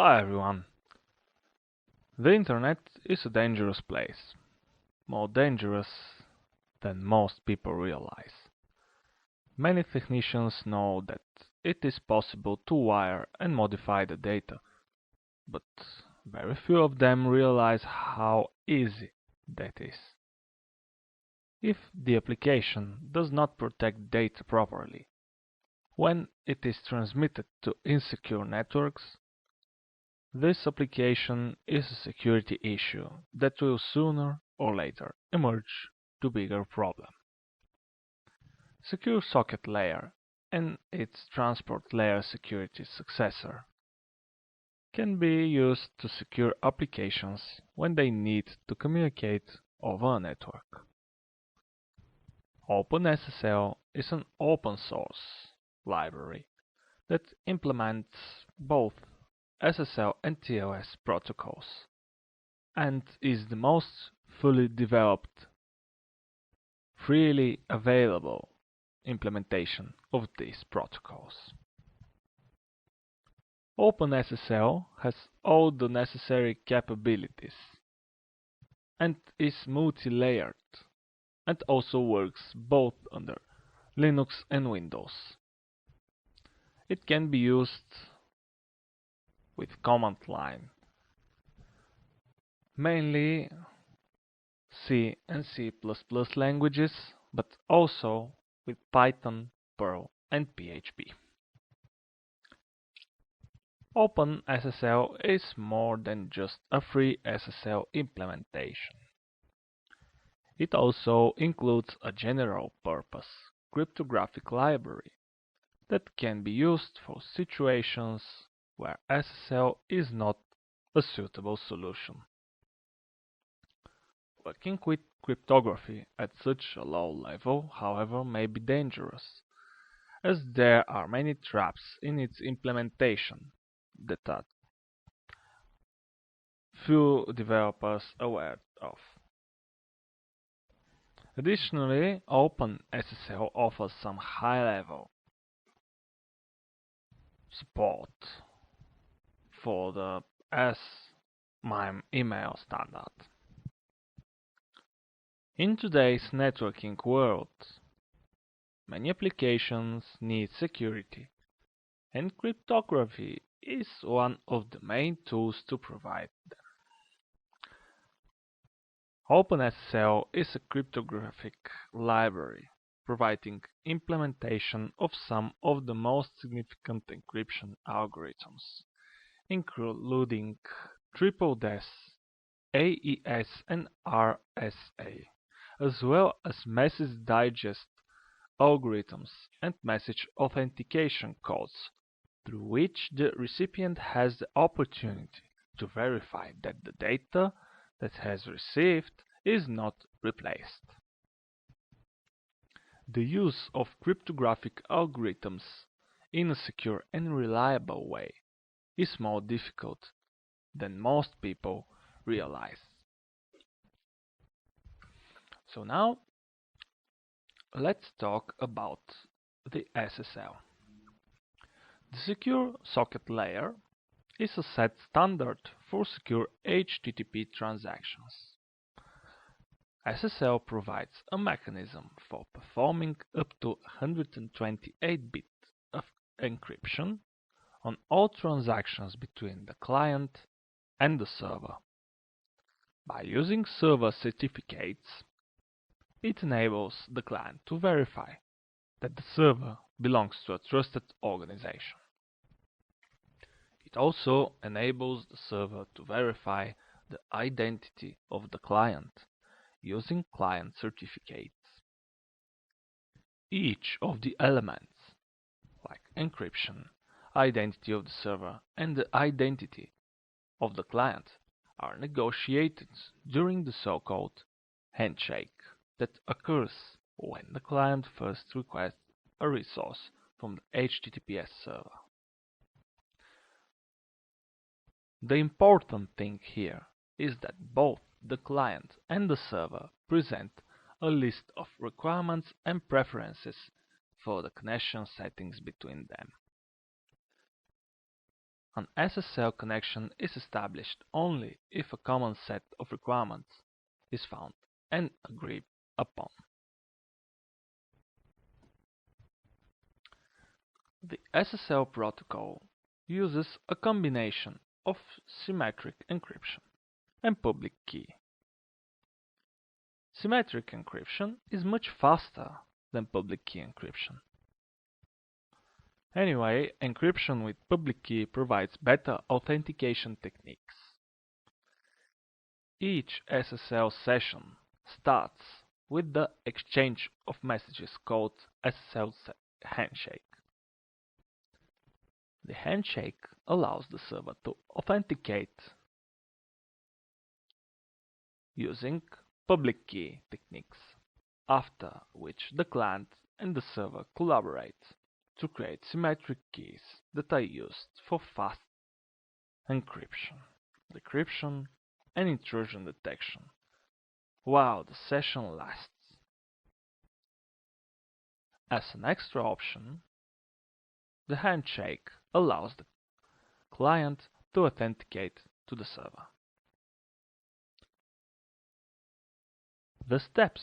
Hi everyone. The internet is a dangerous place, more dangerous than most people realize. Many technicians know that it is possible to wire and modify the data, but very few of them realize how easy that is. If the application does not protect data properly, when it is transmitted to insecure networks, this application is a security issue that will sooner or later emerge to bigger problem. Secure socket layer and its transport layer security successor can be used to secure applications when they need to communicate over a network. OpenSSL is an open source library that implements both SSL and TLS protocols and is the most fully developed, freely available implementation of these protocols. OpenSSL has all the necessary capabilities and is multi-layered and also works both under Linux and Windows. It can be used with command line, mainly C and C++ languages, but also with Python, Perl and PHP. OpenSSL is more than just a free SSL implementation. It also includes a general-purpose cryptographic library that can be used for situations where SSL is not a suitable solution. Working with cryptography at such a low level, however, may be dangerous, as there are many traps in its implementation that are few developers aware of. Additionally, OpenSSL offers some high-level support for the SMIME email standard. In today's networking world, many applications need security, and cryptography is one of the main tools to provide them. OpenSSL is a cryptographic library providing implementation of some of the most significant encryption algorithms, including triple-DES, AES and RSA, as well as message digest algorithms and message authentication codes, through which the recipient has the opportunity to verify that the data that has received is not replaced. The use of cryptographic algorithms in a secure and reliable way is more difficult than most people realize. So now let's talk about the SSL. The secure socket layer is a set standard for secure HTTP transactions. SSL provides a mechanism for performing up to 128 bits of encryption on all transactions between the client and the server. By using server certificates, it enables the client to verify that the server belongs to a trusted organization. It also enables the server to verify the identity of the client using client certificates. Each of the elements, like encryption, identity of the server, and the identity of the client, are negotiated during the so-called handshake that occurs when the client first requests a resource from the HTTPS server. The important thing here is that both the client and the server present a list of requirements and preferences for the connection settings between them. An SSL connection is established only if a common set of requirements is found and agreed upon. The SSL protocol uses a combination of symmetric encryption and public key. Symmetric encryption is much faster than public key encryption. Anyway, encryption with public key provides better authentication techniques. Each SSL session starts with the exchange of messages called SSL handshake. The handshake allows the server to authenticate using public key techniques, after which the client and the server collaborate to create symmetric keys that are used for fast encryption, decryption, and intrusion detection while the session lasts. As an extra option, the handshake allows the client to authenticate to the server. The steps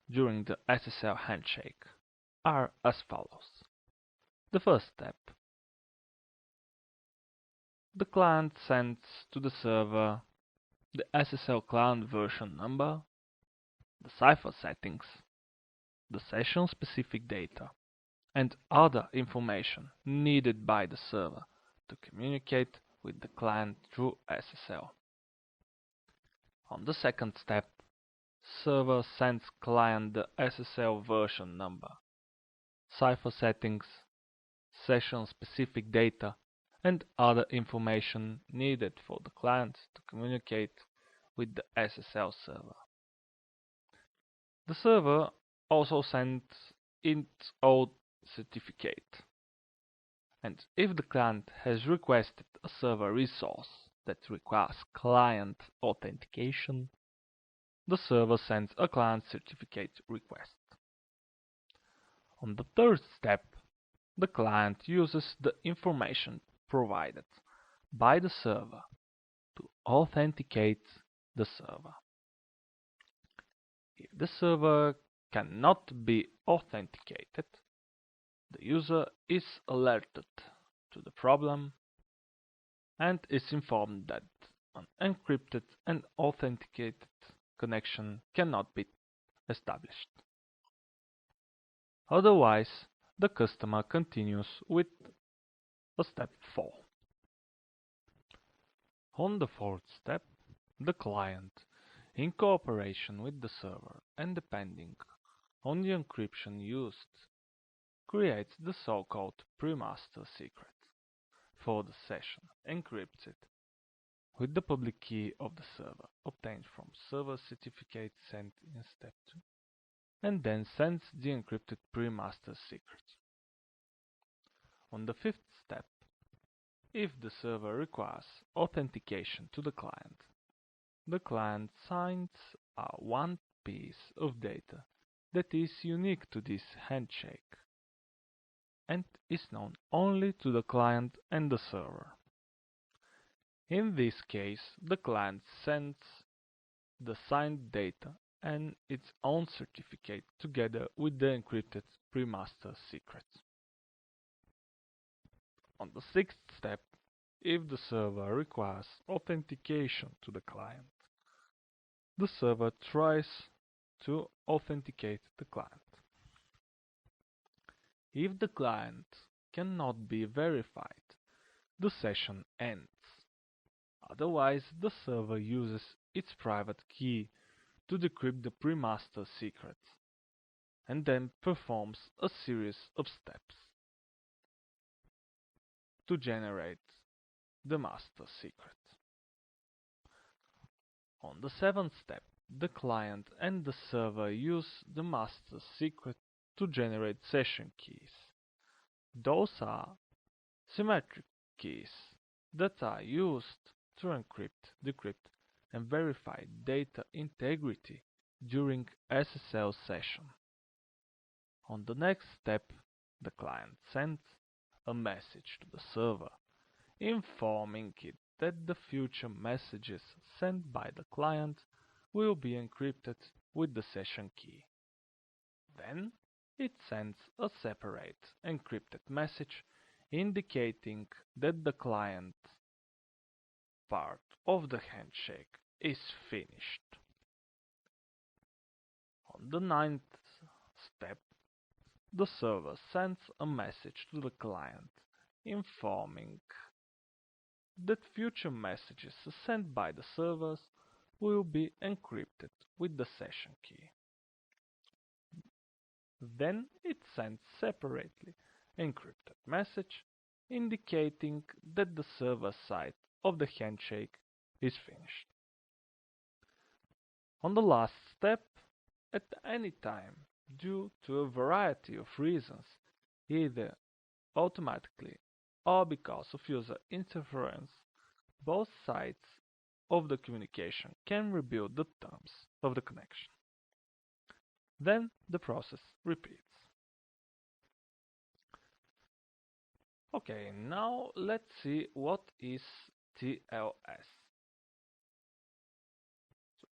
during the SSL handshake are as follows. The first step: the client sends to the server the SSL client version number, the cipher settings, the session-specific data, and other information needed by the server to communicate with the client through SSL. On the second step, server sends client the SSL version number, cipher settings, session-specific data, and other information needed for the client to communicate with the SSL server. The server also sends int auth certificate, and if the client has requested a server resource that requires client authentication, the server sends a client certificate request. On the third step, the client uses the information provided by the server to authenticate the server. If the server cannot be authenticated, the user is alerted to the problem and is informed that an encrypted and authenticated connection cannot be established. Otherwise, the customer continues with step 4. On the fourth step, the client, in cooperation with the server and depending on the encryption used, creates the so-called pre-master secret for the session, encrypts it with the public key of the server obtained from server certificate sent in step 2, and then sends the encrypted pre-master secret. On the fifth step, if the server requires authentication to the client signs one piece of data that is unique to this handshake and is known only to the client and the server. In this case, the client sends the signed data and its own certificate together with the encrypted pre-master secret. On the sixth step, if the server requires authentication to the client, the server tries to authenticate the client. If the client cannot be verified, the session ends. Otherwise, the server uses its private key to decrypt the pre-master secret and then performs a series of steps to generate the master secret. On the seventh step, the client and the server use the master secret to generate session keys. Those are symmetric keys that are used to encrypt, decrypt, and verify data integrity during SSL session. On the next step, the client sends a message to the server informing it that the future messages sent by the client will be encrypted with the session key. Then it sends a separate encrypted message indicating that the client part of the handshake is finished. On the ninth step, the server sends a message to the client informing that future messages sent by the servers will be encrypted with the session key. Then it sends separately encrypted message indicating that the server side of the handshake is finished. On the last step, at any time, due to a variety of reasons, either automatically or because of user interference, both sides of the communication can rebuild the terms of the connection. Then the process repeats. Okay, now let's see what is TLS.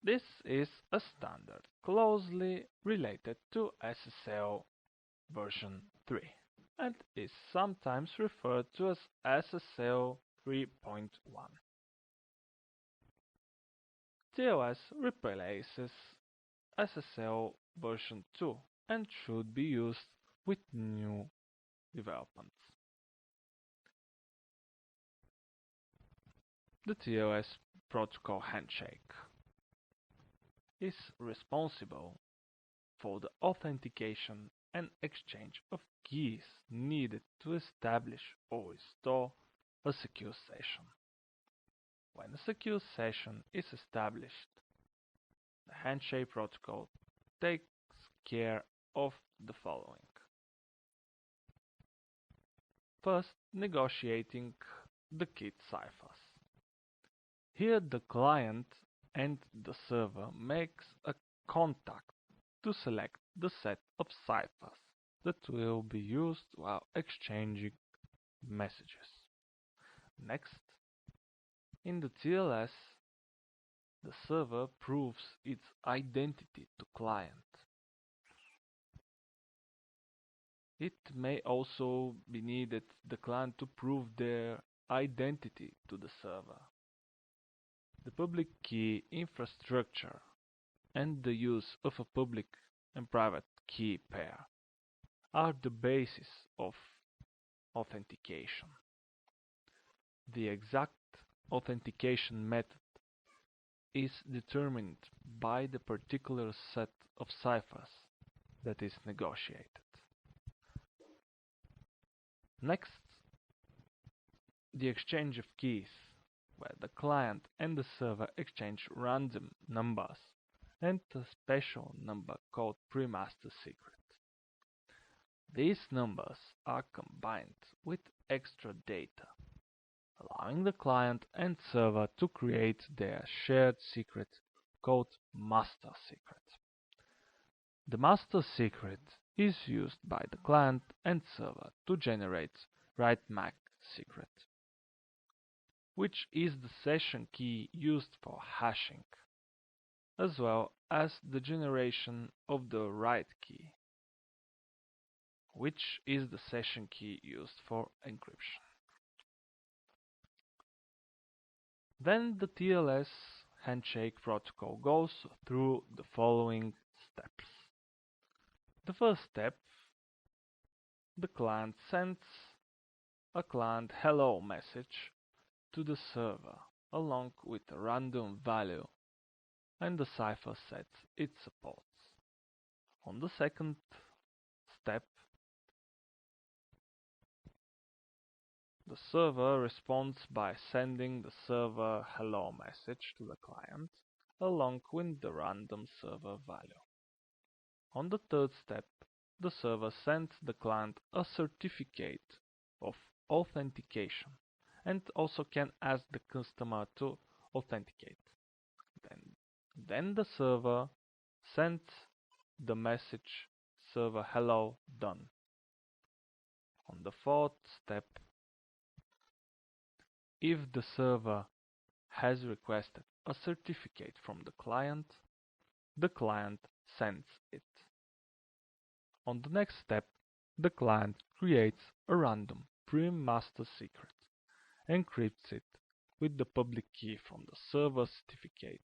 This is a standard closely related to SSL version 3 and is sometimes referred to as SSL 3.1. TLS replaces SSL version 2 and should be used with new developments. The TLS protocol handshake is responsible for the authentication and exchange of keys needed to establish or restore a secure session. When a secure session is established, the handshake protocol takes care of the following. First, negotiating the key ciphers. Here the client and the server makes a contact to select the set of ciphers that will be used while exchanging messages. Next, in the TLS, the server proves its identity to client. It may also be needed the client to prove their identity to the server. The public key infrastructure and the use of a public and private key pair are the basis of authentication. The exact authentication method is determined by the particular set of ciphers that is negotiated. Next, the exchange of keys, where the client and the server exchange random numbers and a special number called pre-master secret. These numbers are combined with extra data, allowing the client and server to create their shared secret called master secret. The master secret is used by the client and server to generate write MAC secret, which is the session key used for hashing, as well as the generation of the write key, which is the session key used for encryption. Then the TLS handshake protocol goes through the following steps. The first step, the client sends a client hello message to the server along with a random value and the cipher set it supports. On the second step, the server responds by sending the server hello message to the client along with the random server value. On the third step, the server sends the client a certificate of authentication and also can ask the customer to authenticate. Then the server sends the message server hello done. On the fourth step, If the server has requested a certificate from the client sends it. On the next step, the client creates a random prim master secret, encrypts it with the public key from the server certificate,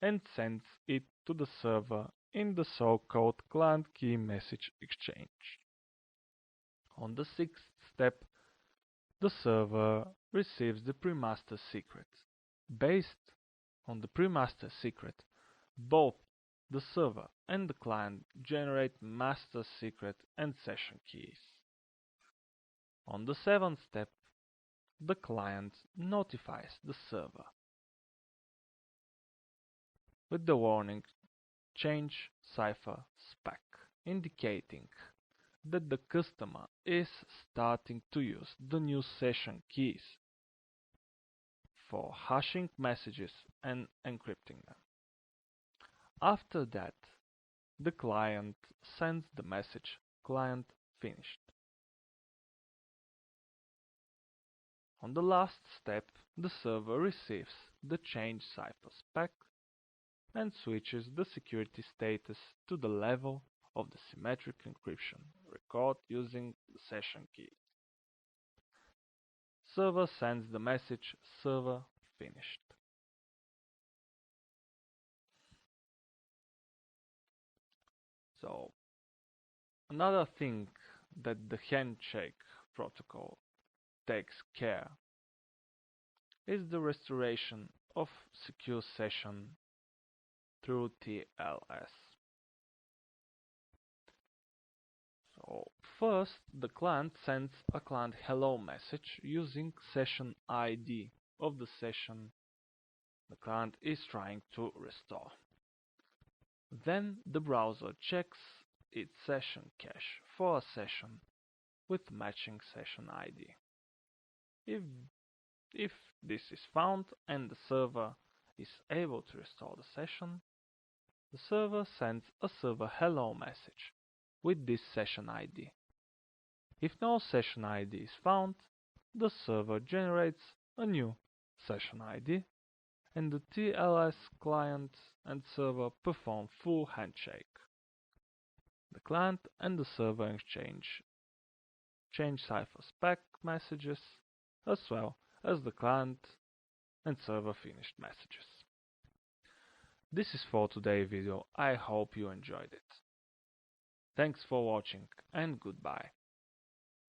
and sends it to the server in the so-called client key message exchange. On the sixth step, the server receives the pre-master secret. Based on the pre-master secret, both the server and the client generate master secret and session keys. On the seventh step, the client notifies the server with the warning change cipher spec, indicating that the customer is starting to use the new session keys for hashing messages and encrypting them. After that, the client sends the message client finished. On the last step, the server receives the change cipher spec and switches the security status to the level of the symmetric encryption record using the session key. Server sends the message server finished. So another thing that the handshake protocol takes care is the restoration of secure session through TLS. So first, the client sends a client hello message using session ID of the session the client is trying to restore. Then the browser checks its session cache for a session with matching session ID. If this is found and the server is able to restore the session, the server sends a server hello message with this session ID. If no session ID is found, the server generates a new session ID and the TLS client and server perform full handshake. The client and the server exchange change cipher spec messages as well as the client and server finished messages. This is for today's video. I hope you enjoyed it. Thanks for watching and goodbye.